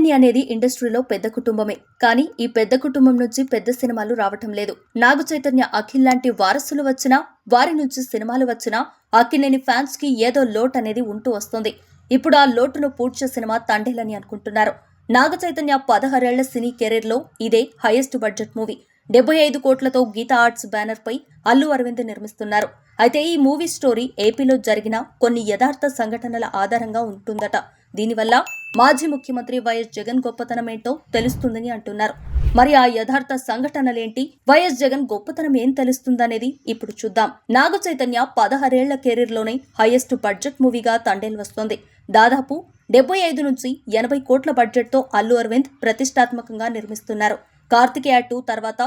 Family అనేది ఇండస్ట్రీలో పెద్ద కుటుంబమే. కానీ ఈ పెద్ద కుటుంబం నుంచి పెద్ద సినిమాలు రావటం లేదు. నాగ చైతన్య, అఖిల్ లాంటి వారసులు వచ్చినా, వారి నుంచి సినిమాలు వచ్చినా అక్కినేని ఫ్యాన్స్ కి ఏదో లోటు అనేది ఉంటూ వస్తుంది. ఇప్పుడు ఆ లోటును పూడ్చే సినిమా తండేలని అనుకుంటున్నారు. నాగ చైతన్య 16 ఏళ్ల సినీ కెరీర్ లో ఇదే హైయెస్ట్ బడ్జెట్ మూవీ. 75 కోట్లతో గీతా ఆర్ట్స్ బ్యానర్ పై అల్లు అరవింద్ నిర్మిస్తున్నారు. అయితే ఈ మూవీ స్టోరీ ఏపీలో జరిగిన కొన్ని యథార్థ సంఘటనల ఆధారంగా ఉంటుందట. దీనివల్ల మాజీ ముఖ్యమంత్రి వైఎస్ జగన్ గొప్పతనం ఏంటో తెలుస్తుందని అంటున్నారు. మరి ఆ యథార్థ సంఘటనలేంటి, వైఎస్ జగన్ గొప్పతనం ఏం తెలుస్తుందనేది ఇప్పుడు చూద్దాం. నాగ చైతన్య 16 ఏళ్ల కెరీర్ లోనే హైయెస్ట్ బడ్జెట్ మూవీగా తండేల్ వస్తోంది. దాదాపు 75 నుంచి 80 కోట్ల బడ్జెట్ తో అల్లు అరవింద్ ప్రతిష్టాత్మకంగా నిర్మిస్తున్నారు. కార్తికేయ 2 తర్వాత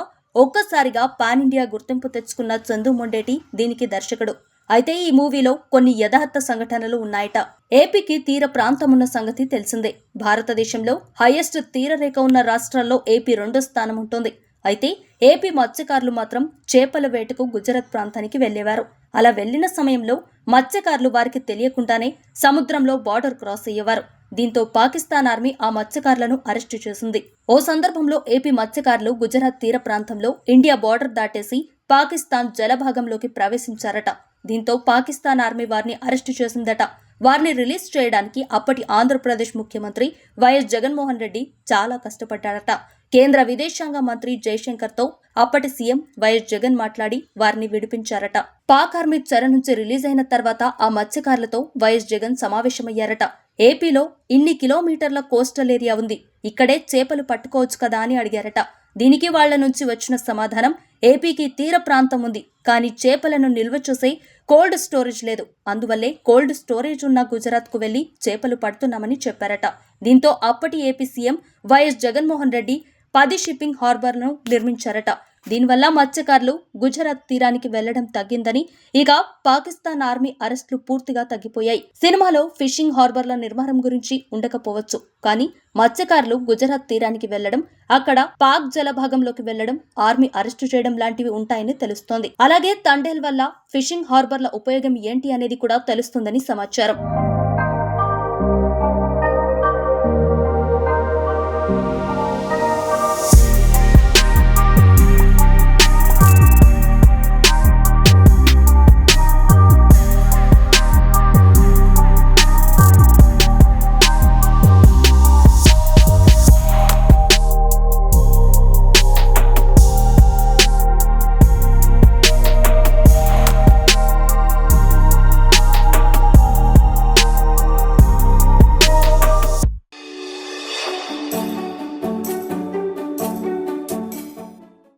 ఒక్కసారిగా పాన్ ఇండియా గుర్తింపు తెచ్చుకున్న చందు మొండేటి దీనికి దర్శకుడు. అయితే ఈ మూవీలో కొన్ని యథార్థ సంఘటనలు ఉన్నాయట. ఏపీకి తీర ప్రాంతం ఉన్న సంగతి తెలిసిందే. భారతదేశంలో హైయెస్ట్ తీరరేఖ ఉన్న రాష్ట్రాల్లో ఏపీ 2వ స్థానం ఉంటుంది. అయితే ఏపీ మత్స్యకారులు మాత్రం చేపల వేటకు గుజరాత్ ప్రాంతానికి వెళ్లేవారు. అలా వెళ్లిన సమయంలో మత్స్యకారులు వారికి తెలియకుండానే సముద్రంలో బార్డర్ క్రాస్ అయ్యేవారు. దీంతో పాకిస్తాన్ ఆర్మీ ఆ మత్స్యకారులను అరెస్టు చేసింది. ఓ సందర్భంలో ఏపీ మత్స్యకారులు గుజరాత్ తీర ప్రాంతంలో ఇండియా బార్డర్ దాటేసి పాకిస్తాన్ జలభాగంలోకి ప్రవేశించారట. దీంతో పాకిస్తాన్ ఆర్మీ వారిని అరెస్టు చేసిందట. వారిని రిలీజ్ చేయడానికి అప్పటి ఆంధ్రప్రదేశ్ ముఖ్యమంత్రి వైఎస్ జగన్మోహన్ రెడ్డి చాలా కష్టపడ్డారట. కేంద్ర విదేశాంగ మంత్రి జైశంకర్ తో అప్పటి సీఎం వైఎస్ జగన్ మాట్లాడి వారిని విడిపించారట. పాక్ ఆర్మీ చెర నుంచి రిలీజ్ అయిన తర్వాత ఆ మత్స్యకారులతో వైఎస్ జగన్ సమావేశమయ్యారట. ఏపీలో ఇన్ని కిలోమీటర్ల కోస్టల్ ఏరియా ఉంది, ఇక్కడే చేపలు పట్టుకోవచ్చు కదా అని అడిగారట. దీనికి వాళ్ల నుంచి వచ్చిన సమాధానం, ఏపీకి తీర ప్రాంతం ఉంది, కానీ చేపలను నిల్వ చేసే కోల్డ్ స్టోరేజ్ లేదు. అందువల్లే కోల్డ్ స్టోరేజ్ ఉన్న గుజరాత్ కు వెళ్లి చేపలు పడుతున్నామని చెప్పారట. దీంతో అప్పటి AP CM YS Jaganmohan Reddy 10 shipping హార్బర్లను నిర్మించారట. దీనివల్ల మత్స్యకారులు గుజరాత్ తీరానికి వెళ్లడం తగ్గిందని, ఇక పాకిస్తాన్ ఆర్మీ అరెస్టులు పూర్తిగా తగ్గిపోయాయి. సినిమాలో ఫిషింగ్ హార్బర్ల నిర్మాణం గురించి ఉండకపోవచ్చు, కానీ మత్స్యకారులు గుజరాత్ తీరానికి వెళ్లడం, అక్కడ పాక్ జలభాగంలోకి వెళ్లడం, ఆర్మీ అరెస్టు చేయడం లాంటివి ఉంటాయని తెలుస్తోంది. అలాగే తండేల్ వల్ల ఫిషింగ్ హార్బర్ల ఉపయోగం ఏంటి అనేది కూడా తెలుస్తుందని సమాచారం.